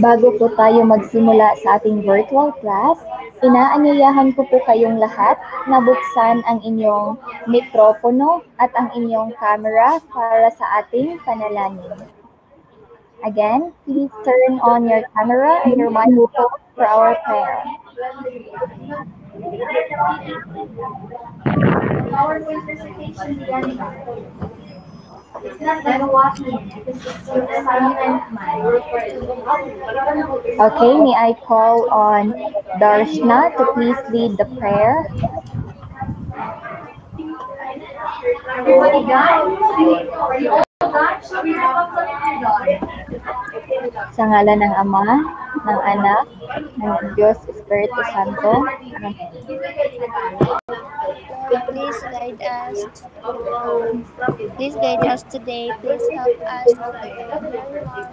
Bago po tayo magsimula sa ating virtual class, inaanyayahan ko po kayong lahat na buksan ang inyong mikropono at ang inyong camera para sa ating panalangin. Again, please turn on your camera and your microphone for our prayer. PowerPoint presentation yan ba? It's not gagawain. It's assignment man. Okay, may I call on Darshna to please lead the prayer? Everybody done? Are you all done? Sa ngalan ng Ama, ng Anak, ng Diyos Espiritu Santo. Please guide us. Please guide us today. Please help us to very well.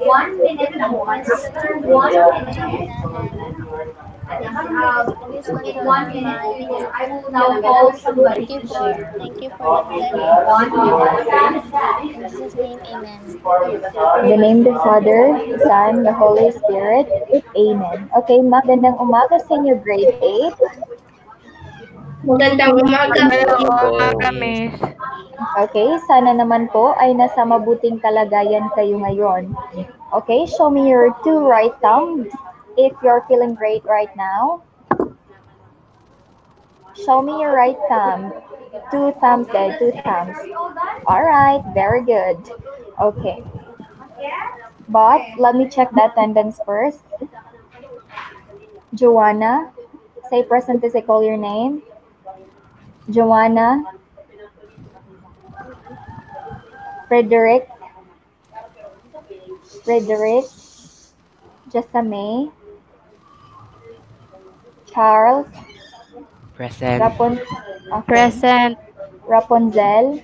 1 minute more. After 1 minute. Please continue 1 minute because I will now call somebody to share. Thank you for the blessing. 1 minute. In Jesus' name, amen. In the name of the Father, the Son, the Holy Spirit. Amen. Okay, magandang umaga sa inyo, grade 8. Magandang umaga. Miss. Okay, sana naman po ay nasa mabuting kalagayan kayo ngayon. Okay, show me your 2 right thumbs if you're feeling great right now. Show me your right thumb. 2 thumbs there, 2 thumbs. Alright, very good. Okay. But let me check the attendance first. Joanna, say present as I call your name. Joanna. Frederick. Jessamay. Charles. Present. Present. Rapunzel.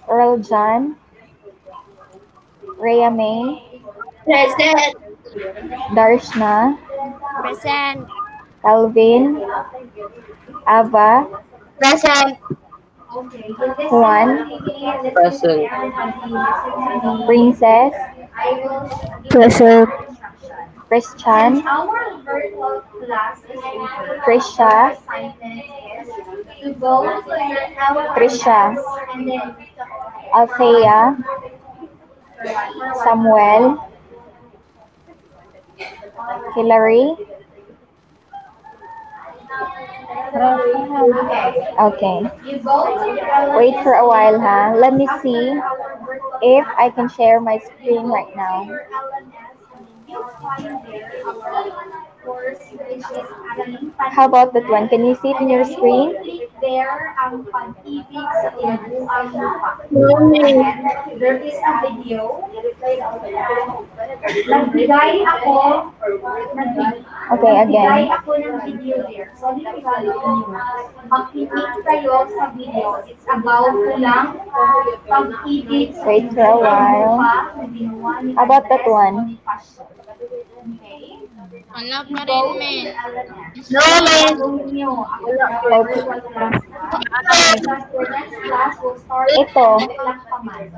Earl John. Rhea May. Present. Darshna. Present. Calvin. Ava. Present. Juan. Present. Princess. Present. Christian. Krisha. Althea. Samuel. Hillary. Okay. Wait for a while, huh? Let me see if I can share my screen right now. How about that one? Can you see it in your screen? There ang pag-ibig sa tinubuang lupa. There is a video. Nagbigay ako. Okay, again. Nagbigay ako ng video there. So, makinig kayo sa video. It's about lang pag-ibig sa wait for a while. How about that one? Ano pa rin, men? No, men. Ito,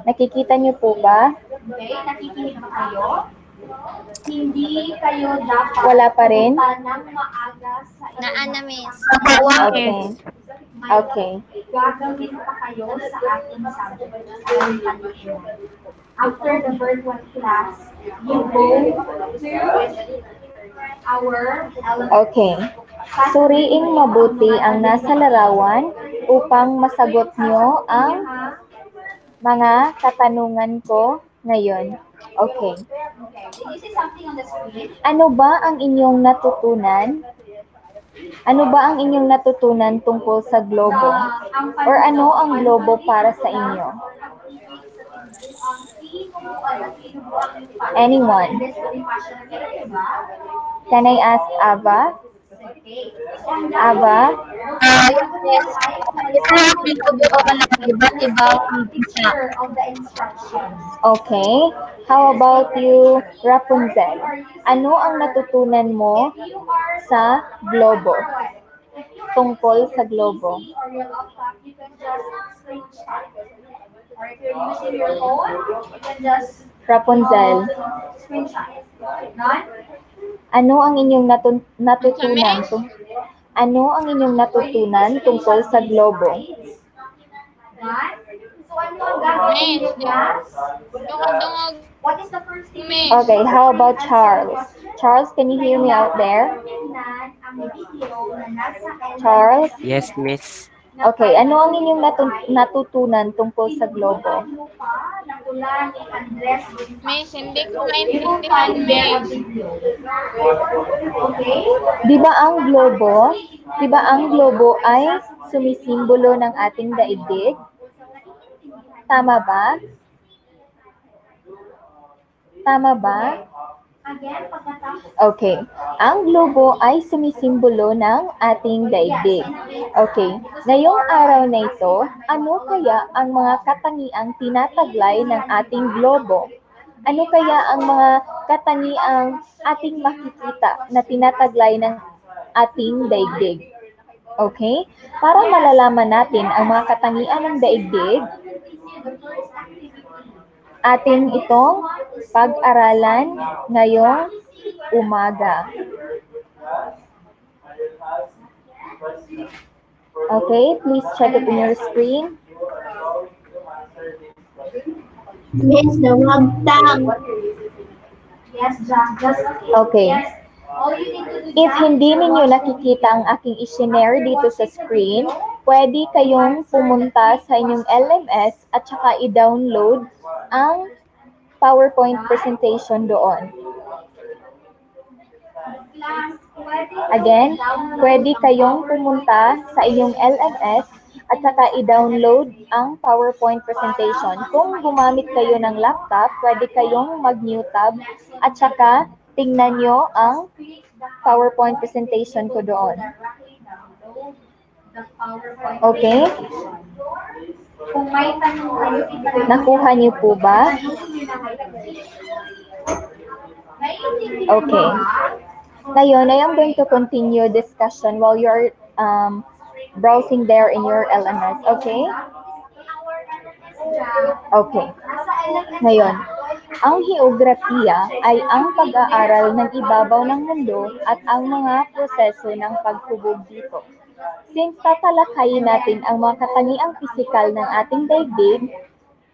nakikita niyo po ba? Okay, nakikinig ba kayo? Hindi kayo dapat Wala pa rin? ng maaga sa Naan na, miss. Okay. Okay. Gagawin pa kayo sa ating subject. After the virtual class, you go to our Okay. Suriing mabuti ang nasa larawan upang masagot nyo ang mga katanungan ko ngayon. Okay. You see something on the screen? Ano ba ang inyong natutunan? Ano ba ang inyong natutunan tungkol sa globo? Or ano ang globo para sa inyo? Anyone? Can I ask Ava? Ava? Yes. Ito yung binubuo ng iba't ibang isa. Okay. How about you, Rapunzel? Ano ang natutunan mo sa globo? Tungkol sa globo. or if you're using your phone, you can just Rapunzel. screenshot. None? Ano ang inyong natutunan? Ano ang inyong natutunan tungkol sa globo? None? So ano ang gagawin niyo, class? Dungog-dungog. What is the first thing? Okay, how about Charles? Charles, can you hear me out there? Tingnan ang video na nasa Charles? Yes, Miss. Okay, ano ang inyong natutunan tungkol sa globo? Miss, hindi ko maintindihan, Miss. Okay? Di ba ang globo ay sumisimbolo ng ating daigdig? Tama ba? Tama ba? Again, pagkatapos Okay. Ang globo ay sumisimbolo ng ating daigdig. Okay. Ngayong araw na ito, ano kaya ang mga katangiang tinataglay ng ating globo? Ano kaya ang mga katangiang ating makikita na tinataglay ng ating daigdig? Okay? Para malalaman natin ang mga katangian ng daigdig, atin itong pag-aralan ngayong umaga. Okay, please check it in your screen. Miss, nawagtang. yes, just Okay. yes. All you need to do If hindi ninyo nakikita ang aking i-share dito sa screen, pwede kayong pumunta sa inyong LMS at saka i-download ang PowerPoint presentation doon. class, pwede Again, pwede kayong pumunta sa inyong LMS at saka i-download ang PowerPoint presentation. Kung gumamit kayo ng laptop, pwede kayong mag-new tab at saka tingnan nyo ang PowerPoint presentation ko doon. the PowerPoint. Okay? Kung may tanong kayo, itanong Nakuha niyo po ba? Okay. Ngayon, I am going to continue discussion while you're browsing there in your LMS. Okay? Okay. Ngayon, ang heograpiya ay ang pag-aaral ng ibabaw ng mundo at ang mga proseso ng paghubog dito. Since tatalakayin natin ang mga katangiang pisikal ng ating daigdig,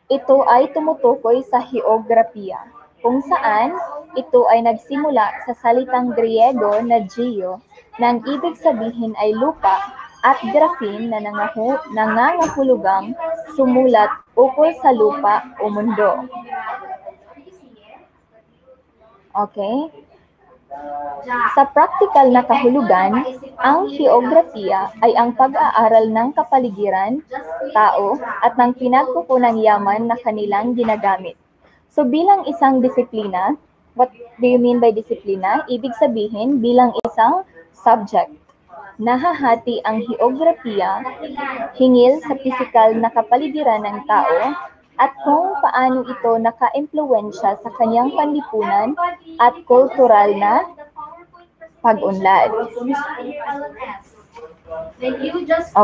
ito ay tumutukoy sa heograpiya, kung saan ito ay nagsimula sa salitang Griego na geo, na ang ibig sabihin ay lupa, at graphin na nangangahulugang sumulat ukol sa lupa o mundo. Okay? Sa praktikal na kahulugan, ang heograpiya ay ang pag-aaral ng kapaligiran, tao, at ng pinagkukunang yaman na kanilang ginagamit. So bilang isang disiplina, what do you mean by disiplina? Ibig sabihin, bilang isang subject, nahahati ang heograpiya hingil sa pisikal na kapaligiran ng tao at kung paano ito naka-impluwensya sa kanyang panlipunan at kultural na pag-unlad.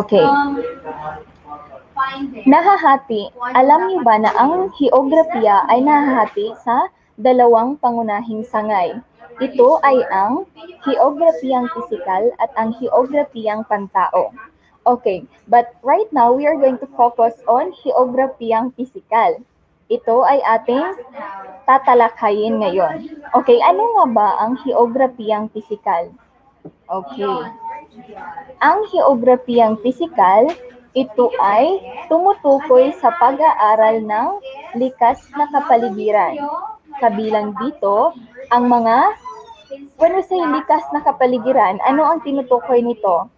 Okay. Nahahati. Alam niyo ba na ang heograpiya ay nahahati sa dalawang pangunahing sangay? Ito ay ang heograpiyang pisikal at ang heograpiyang pantao. Okay, but right now we are going to focus on heograpiyang pisikal. Ito ay ating tatalakayin ngayon. Okay, ano nga ba ang heograpiyang pisikal? Okay. Ang heograpiyang pisikal, ito ay tumutukoy sa pag-aaral ng likas na kapaligiran. Kabilang dito, ang mga, when we say likas na kapaligiran, ano ang tinutukoy nito?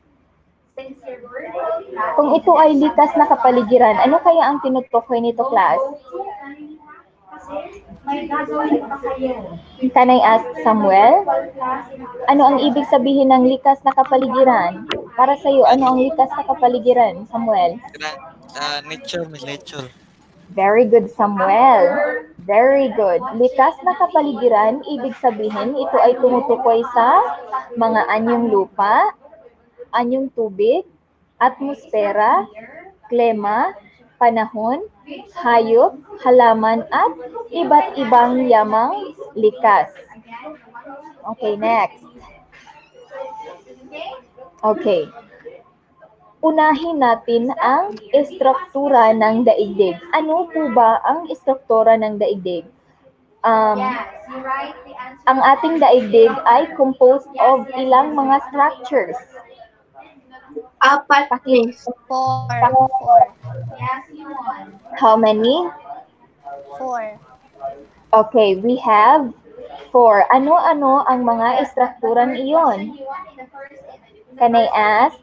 Kung ito ay likas na kapaligiran, ano kaya ang tinutukoy nito, class? Can I ask Samuel? Ano ang ibig sabihin ng likas na kapaligiran? Para sa iyo, ano ang likas na kapaligiran, Samuel? Nature. Very good, Samuel. Very good. Likas na kapaligiran, ibig sabihin, ito ay tumutukoy sa mga anyong lupa, anyong tubig, atmosfera, klima, panahon, hayop, halaman, at iba't ibang yamang likas. Okay, next. Okay. Unahin natin ang istruktura ng daigdig. Ano po ba ang istruktura ng daigdig? Ang ating daigdig ay composed of ilang mga structures. Apat, Miss. Four. How many? 4. Okay, we have 4. Ano-ano ang mga istrukturang iyon? Can I ask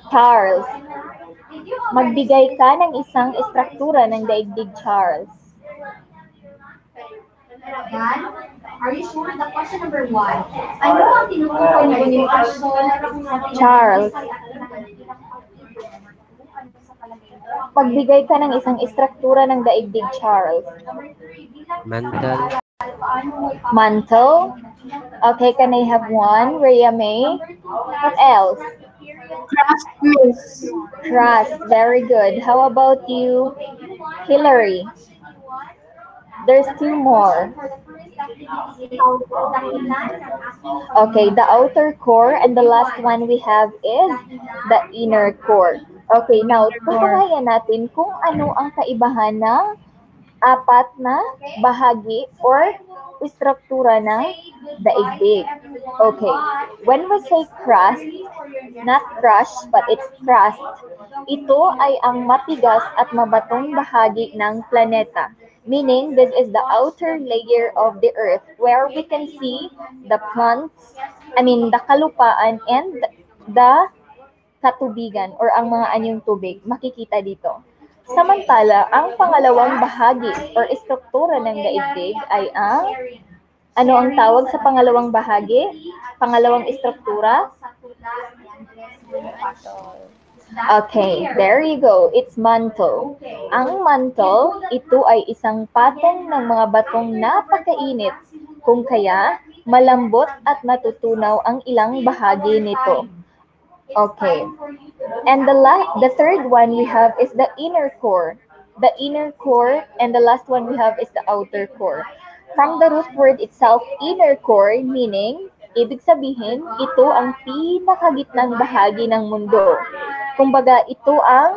Charles? Magbigay ka ng isang istruktura ng daigdig, Charles. Are you sure? The question number 1. Ano ang tinutukoy na universal? Charles. Magbigay ka ng isang istruktura ng daigdig, Charles. Mantle. Mantle. Okay, can I have one? Rhea May. What else? Trust, Miss. Crust. Very good. How about you, Hillary? There's 2 more. Okay, the outer core, and the last one we have is the inner core. Okay, now, tutunayan natin kung ano ang kaibahan ng apat na bahagi or istruktura ng daigdig. Okay, when we say crust, not crush, but it's crust, ito ay ang matigas at mabatong bahagi ng planeta. Meaning, this is the outer layer of the earth where we can see the plants, the kalupaan and the katubigan or ang mga anyong tubig. Makikita dito. Samantala, ang pangalawang bahagi or istruktura ng daigdig ay ano ang tawag sa pangalawang bahagi? Pangalawang istruktura? Okay, there you go. It's mantle. Ang mantle, ito ay isang patong ng mga batong napakainit. Kung kaya, malambot at matutunaw ang ilang bahagi nito. Okay. And the third one we have is the inner core. The inner core, and the last one we have is the outer core. From the root word itself, inner core, meaning, ibig sabihin, ito ang pinakagitnang bahagi ng mundo. Kumbaga, ito ang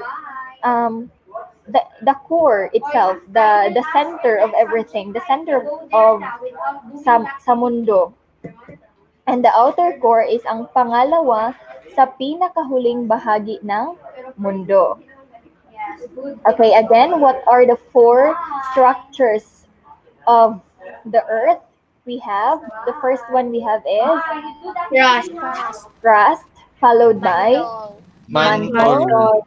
the core itself, the center of everything, the center of sa mundo. And the outer core is ang pangalawa sa pinakahuling bahagi ng mundo. Okay, again, what are the 4 structures of the earth? We have, the first one we have is crust, followed by mantle.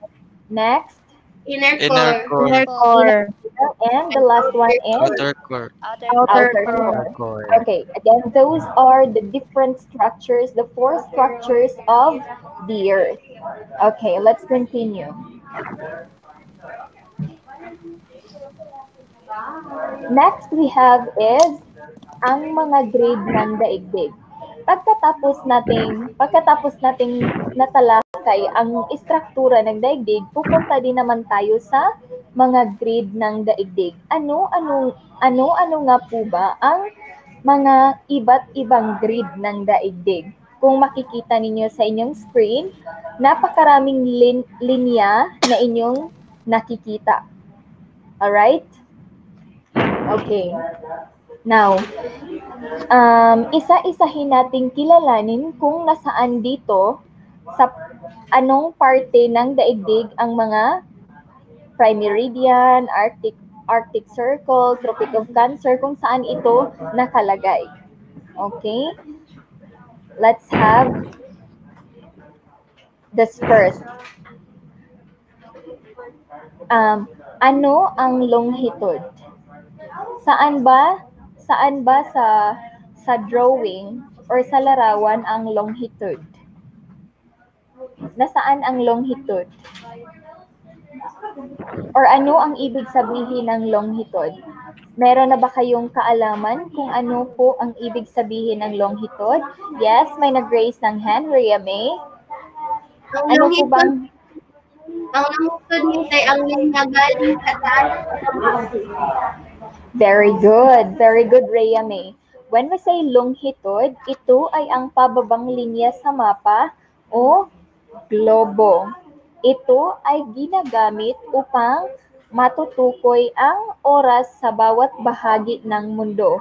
Next, Inner core. and the last one is Outer core. outer core. Okay, again, those are the different structures, the 4 structures of the earth. Okay, let's continue. Next we have is ang mga grade ng daigdig. Pagkatapos nating natalakay ang istruktura ng daigdig, pupunta din naman tayo sa mga grade ng daigdig. Ano nga po ba ang mga iba't ibang grade ng daigdig? Kung makikita ninyo sa inyong screen, napakaraming linya na inyong nakikita. Alright? Okay. Now, isa-isahin nating kilalanin kung nasaan dito sa anong parte ng daigdig ang mga prime meridian, Arctic Circle, Tropic of Cancer, kung saan ito nakalagay. Okay? Let's have this first. Ano ang longitude? Saan ba sa drawing or sa larawan ang longitude? Nasaan ang longitude? Or ano ang ibig sabihin ng longitude? Meron na ba kayong kaalaman kung ano po ang ibig sabihin ng longitude? Yes, may nag-raise ng hand, Rhea May. Ano po bang Ang nangutod nitay ang linya galing sa taas sa baba. Very good. Very good, Rhea May. When we say longitude, ito ay ang pababang linya sa mapa o globo. Ito ay ginagamit upang matutukoy ang oras sa bawat bahagi ng mundo.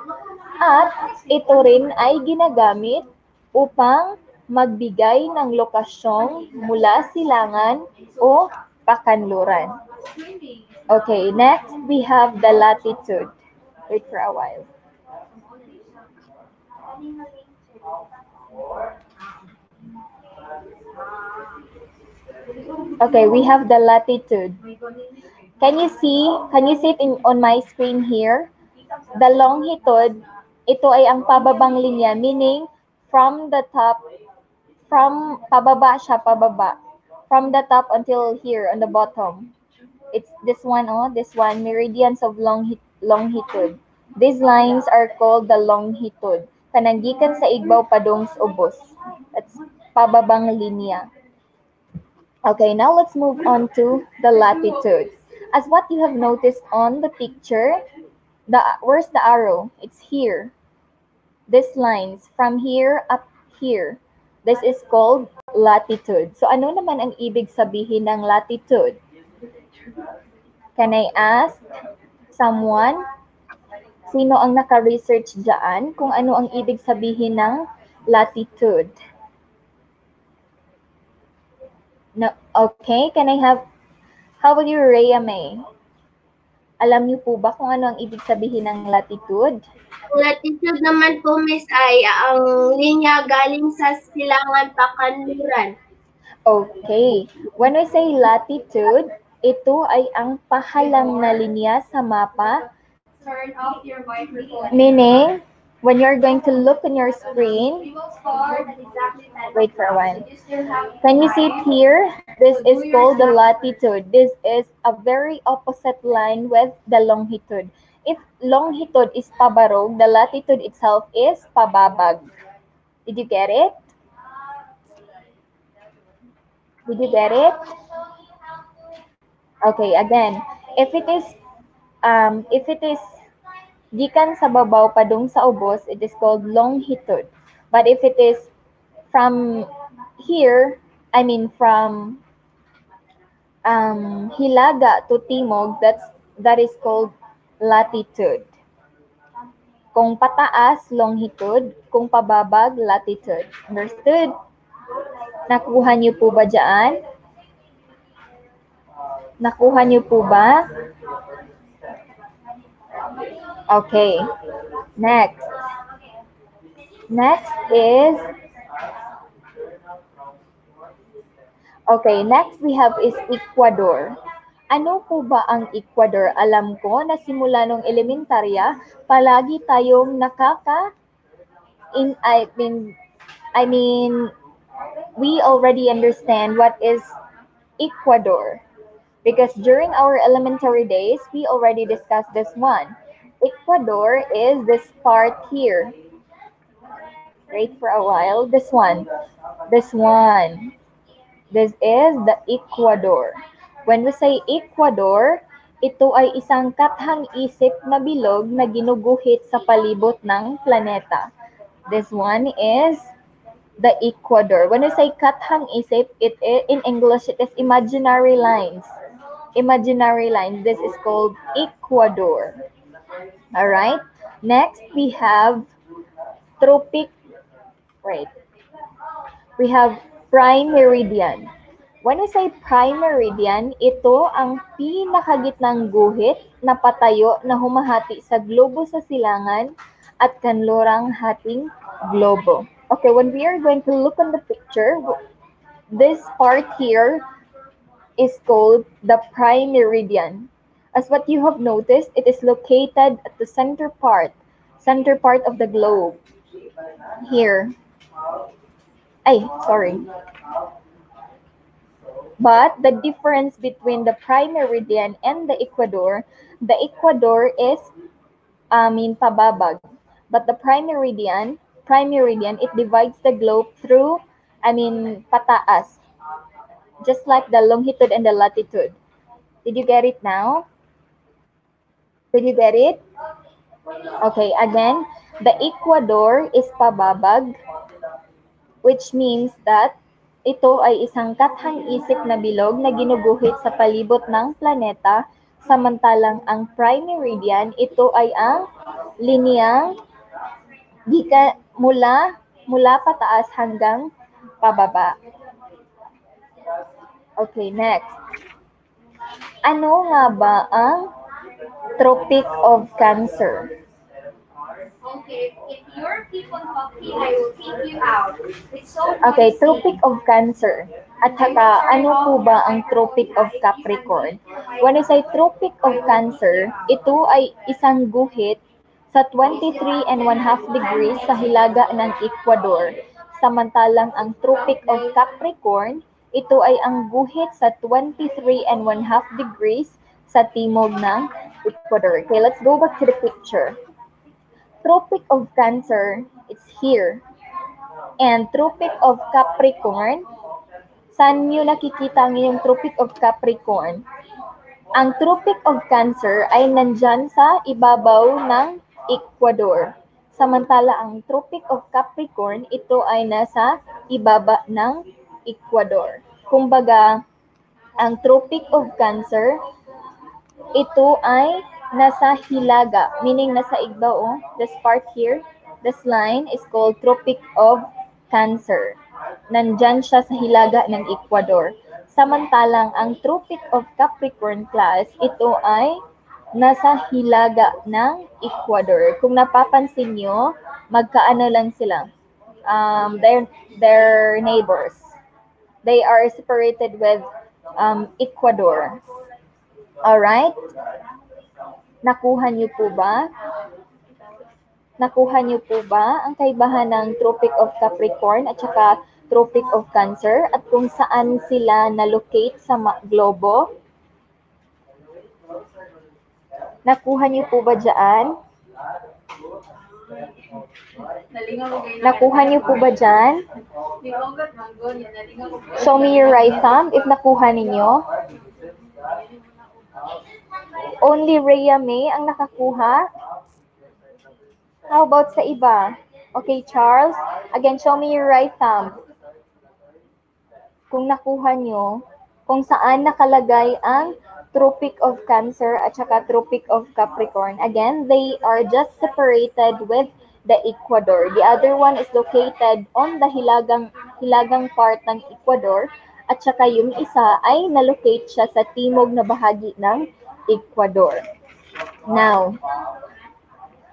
At ito rin ay ginagamit upang magbigay ng lokasyong mula silangan o pakanluran. Okay, next we have the latitude. Wait for a while. Okay, we have the latitude. Can you see it on my screen here? The longitude, ito ay ang pababang linya, meaning from the top, from pababa siya, pababa. From the top until here on the bottom. It's this one, meridians of longitude. These lines are called the longitude. Kananggikan sa igbaw padung sa ubos. That's pababang linya. Okay, now let's move on to the latitude. As what you have noticed on the picture, where's the arrow? It's here. This lines from here up here. This is called latitude. So ano naman ang ibig sabihin ng latitude? Can I ask someone? Sino ang naka-research dyan kung ano ang ibig sabihin ng latitude? No, okay, can I have, how about you, Rhea May? Alam niyo po ba kung ano ang ibig sabihin ng latitude? Latitude naman po, Miss, ay ang linya galing sa silangan pakanluran. Okay, when we say latitude, ito ay ang pahalang na linya sa mapa. Turn off your microphone. Meaning, when you're going to look on your screen, We will start at exactly 10. wait for a while. You still have Can you see it here? This is called the latitude. This is a very opposite line with the longitude. If longitude is pabarog, the latitude itself is pababag. Did you get it? Did you get it? Okay, again, if it is gikan sa babaw padung sa ubos, it is called longitude. But if it is from here, I mean from hilaga to timog, that is called latitude. Kung pataas, longitude. Kung pababag, latitude. Understood? Nakuha niyo po ba dyan? Nakuha niyo po ba? Okay. Next. Next is, okay, next we have is Ecuador. Ano po ba ang Ecuador? Alam ko na simula nung elementarya, palagi tayong I mean, we already understand what is Ecuador. Because during our elementary days, we already discussed this one. Ecuador is this part here. Wait for a while. This one. This one. This is the Ecuador. When we say Ecuador, ito ay isang kathang-isip na bilog na ginuguhit sa palibot ng planeta. This one is the Ecuador. When we say kathang-isip, in English, it is imaginary lines. Imaginary line. This is called Ecuador. All right. Next, we have tropic. Right. We have prime meridian. When we say prime meridian, ito ang pinakagitnang guhit na patayo na humahati sa globo sa silangan at kanlurang hating globo. Okay, when we are going to look on the picture, this part here is called the prime meridian. As what you have noticed, it is located at the center part of the globe. Here. Sorry. But the difference between the prime meridian and the Ecuador is, pababag. But the prime meridian, it divides the globe through, pataas. just like the longitude and the latitude. Did you get it now? Did you get it? Okay, again, the equator is pababag, which means that ito ay isang kathang-isik na bilog na ginuguhit sa palibot ng planeta, samantalang ang prime meridian, ito ay ang linyang mula pataas hanggang pababa. Okay, next. Ano nga ba ang Tropic of Cancer? Okay, if you're people talking, I will kick you out. It's so Okay, noisy. Tropic of Cancer. At saka, ano po ba ang Tropic of Capricorn? When I say Tropic of Cancer, ito ay isang guhit sa 23.5 degrees sa hilaga ng Ecuador. Samantalang ang Tropic of Capricorn, ito ay ang guhit sa 23.5 degrees sa timog ng Ecuador. Okay, let's go back to the picture. Tropic of Cancer, it's here. And Tropic of Capricorn, saan nyo nakikita ang inyong Tropic of Capricorn? Ang Tropic of Cancer ay nandyan sa ibabaw ng Ecuador. Samantala ang Tropic of Capricorn, ito ay nasa ibaba ng Ecuador. Kumbaga, ang Tropic of Cancer, ito ay nasa hilaga, meaning nasa igbaw. This part here, this line is called Tropic of Cancer. Nandyan siya sa hilaga ng Ecuador. Samantalang ang Tropic of Capricorn class, ito ay nasa hilaga ng Ecuador. Kung napapansin nyo, magkaano lang sila. They're neighbors. They are separated with Ecuador. Alright? Nakuha niyo po ba? Nakuha niyo po ba ang kaibahan ng Tropic of Capricorn at saka Tropic of Cancer at kung saan sila na-locate sa globo? Nakuha niyo po ba dyan? Nakuha niyo po ba dyan? Show me your right thumb if nakuha ninyo. Only Rhea May ang nakakuha. How about sa iba? Okay, Charles. Again, show me your right thumb. Kung nakuha nyo, kung saan nakalagay ang Tropic of Cancer at saka Tropic of Capricorn. Again, they are just separated with the Ecuador. The other one is located on the hilagang part ng Ecuador at saka yung isa ay nalocate siya sa timog na bahagi ng Ecuador. Now,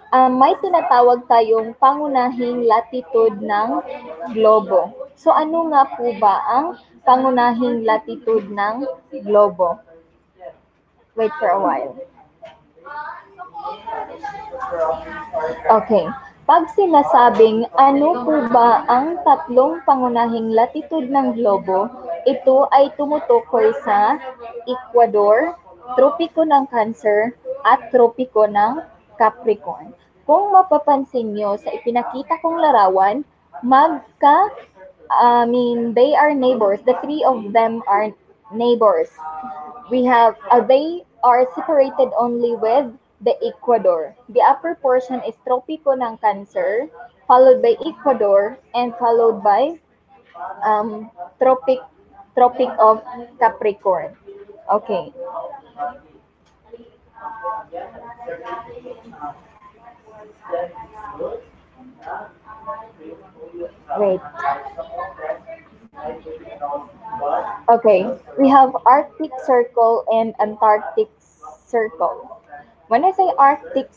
may tinatawag tayong pangunahing latitude ng globo. So, ano nga po ba ang pangunahing latitude ng globo? Wait for a while. Okay. Pag sinasabing ano po ba ang tatlong pangunahing latitude ng globo, ito ay tumutukoy sa Ecuador, Tropiko ng Cancer, at Tropiko ng Capricorn. Kung mapapansin nyo sa ipinakita kong larawan, they are neighbors. The three of them are neighbors. They are separated only with the Ecuador. The upper portion is Tropiko ng Cancer, followed by Ecuador, and followed by Tropic of Capricorn. Okay. Wait. Okay, we have Arctic Circle and Antarctic Circle. When I say Arctic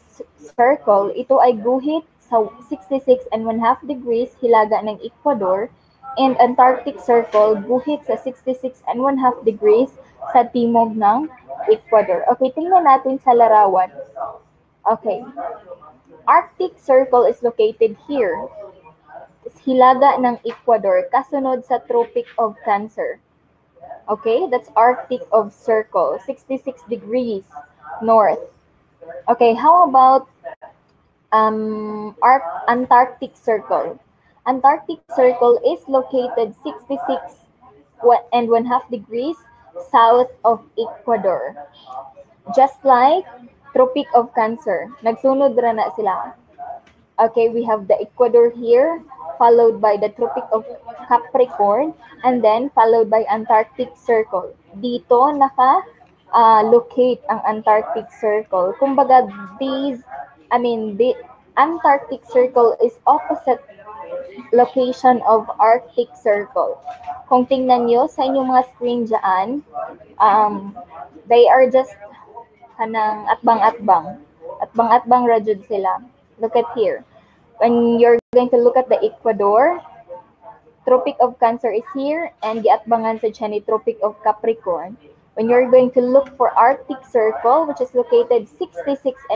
Circle, ito ay guhit sa 66.5 degrees hilaga ng Ecuador, and Antarctic Circle guhit sa 66.5 degrees sa timog ng Ecuador. Okay, tingnan natin sa larawan. Okay. Arctic Circle is located here. Hilaga ng Ecuador, kasunod sa Tropic of Cancer. Okay, that's Arctic of Circle, 66 degrees north. Okay, how about Antarctic Circle? Antarctic Circle is located 66 and 1/2 degrees south of Ecuador. Just like Tropic of Cancer. Nagsunod ra na sila. Okay, we have the Ecuador here, followed by the Tropic of Capricorn, and then followed by Antarctic Circle. Dito locate ang Antarctic Circle. Kumbaga, the Antarctic Circle is opposite location of Arctic Circle. Kung tingnan nyo sa inyong mga screen dyan, they are just kanang atbang-atbang. Atbang-atbang rajud sila. Look at here. When you're going to look at the Ecuador, Tropic of Cancer is here, and giatbangan sa Chani Tropic of Capricorn. When you're going to look for Arctic Circle, which is located 66.5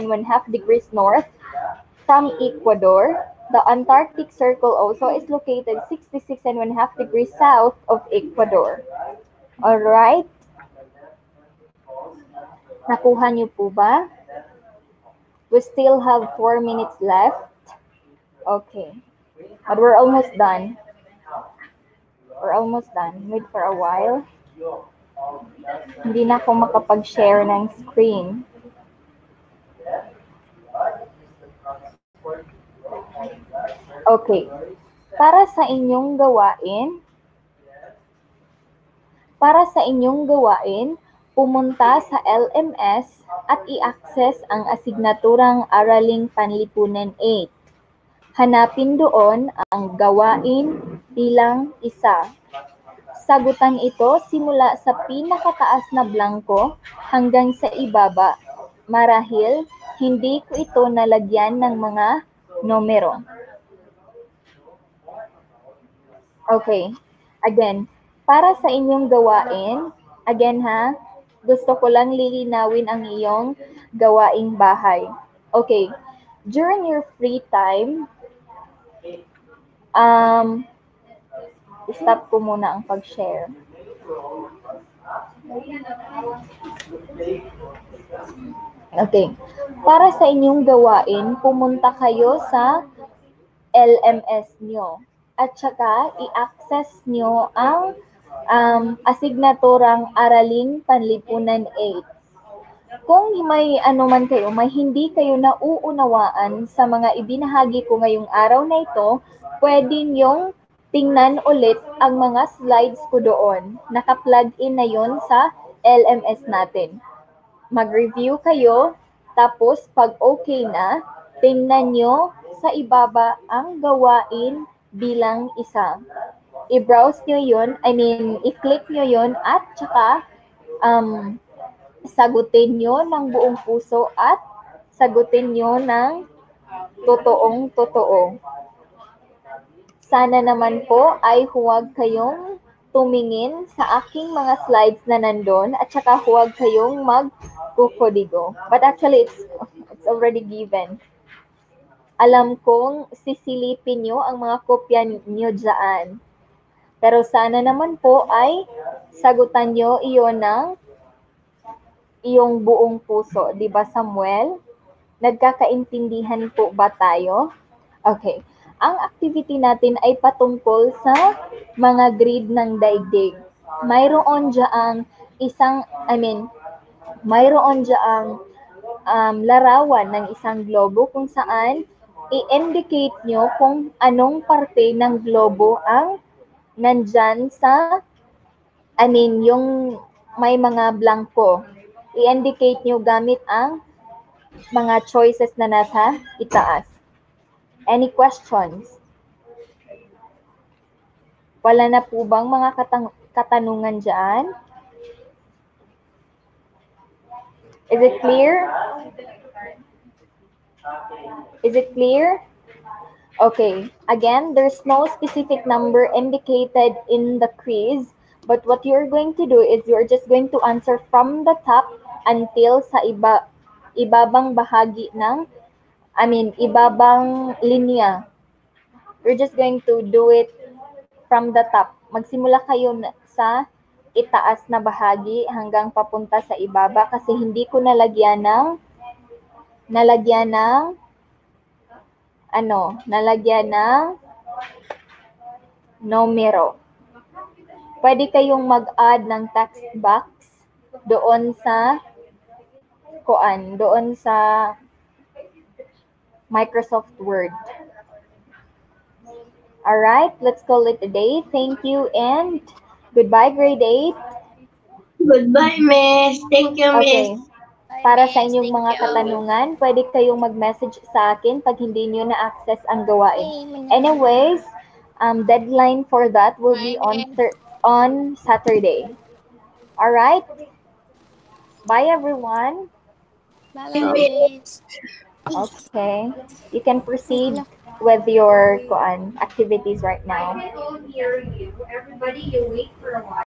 degrees north from Ecuador, the Antarctic Circle also is located 66.5 degrees south of Ecuador. Alright? Nakuha niyo po ba? We still have 4 minutes left. Okay. But we're almost done. We're almost done. Wait for a while. Hindi na ako makapag-share ng screen. Okay. Para sa inyong gawain, pumunta sa LMS at i-access ang asignaturang Araling Panlipunan 8. Hanapin doon ang gawain bilang isa. Sagutan ito simula sa pinakataas na blanko hanggang sa ibaba. Marahil, hindi ko ito nalagyan ng mga numero. Okay. Again, para sa inyong gawain, again gusto ko lang lilinawin ang iyong gawaing bahay. Okay. During your free time, stop ko muna ang pag-share. Okay. Para sa inyong gawain, pumunta kayo sa LMS nyo. At saka, i-access nyo ang asignaturang Araling Panlipunan 8. Kung may anuman kayo, may hindi kayo nauunawaan sa mga ibinahagi ko ngayong araw na ito, pwede nyong tingnan ulit ang mga slides ko doon. Naka-plug in na yon sa LMS natin. Mag-review kayo, tapos pag okay na, tingnan nyo sa ibaba ang gawain bilang isa. I-browse nyo yun, i-click nyo yun at saka sagutin nyo ng buong puso at sagutin nyo ng totoong-totoo. Sana naman po ay huwag kayong tumingin sa aking mga slides na nandun at saka huwag kayong magkukodigo. But actually, it's already given. Alam kong sisilipin nyo ang mga kopya nyo dyan. Pero sana naman po ay sagutan nyo iyon ng iyong buong puso. Diba, Samuel? Nagkakaintindihan po ba tayo? Okay. Ang activity natin ay patungkol sa mga grid ng daigdig. Mayroon dyaang larawan ng isang globo kung saan i-indicate nyo kung anong parte ng globo ang nandyan sa, yung may mga blanco. I-indicate nyo gamit ang mga choices na nasa itaas. Any questions? Wala na po bang mga katanungan dyan? Is it clear? Is it clear? Okay. Again, there's no specific number indicated in the quiz, but what you're going to do is you're just going to answer from the top until sa ibabang bahagi ng, ibabang linya. You're just going to do it from the top. Magsimula kayo sa itaas na bahagi hanggang papunta sa ibaba kasi hindi ko nalagyan ng numero. pwede kayong mag-add ng text box doon sa Microsoft Word. Alright, let's call it a day. Thank you and goodbye, grade 8. Goodbye, Miss. Thank you, Miss. Okay. Para sa Miss, inyong thank mga you. katanungan, pwede kayong mag-message sa akin pag hindi nyo na-access ang gawain. Anyways, deadline for that will be on Saturday. Alright? Bye, everyone. Bye, Miss. Okay. You can proceed with your activities right now. Everybody don't hear you. Everybody, you wait for a while.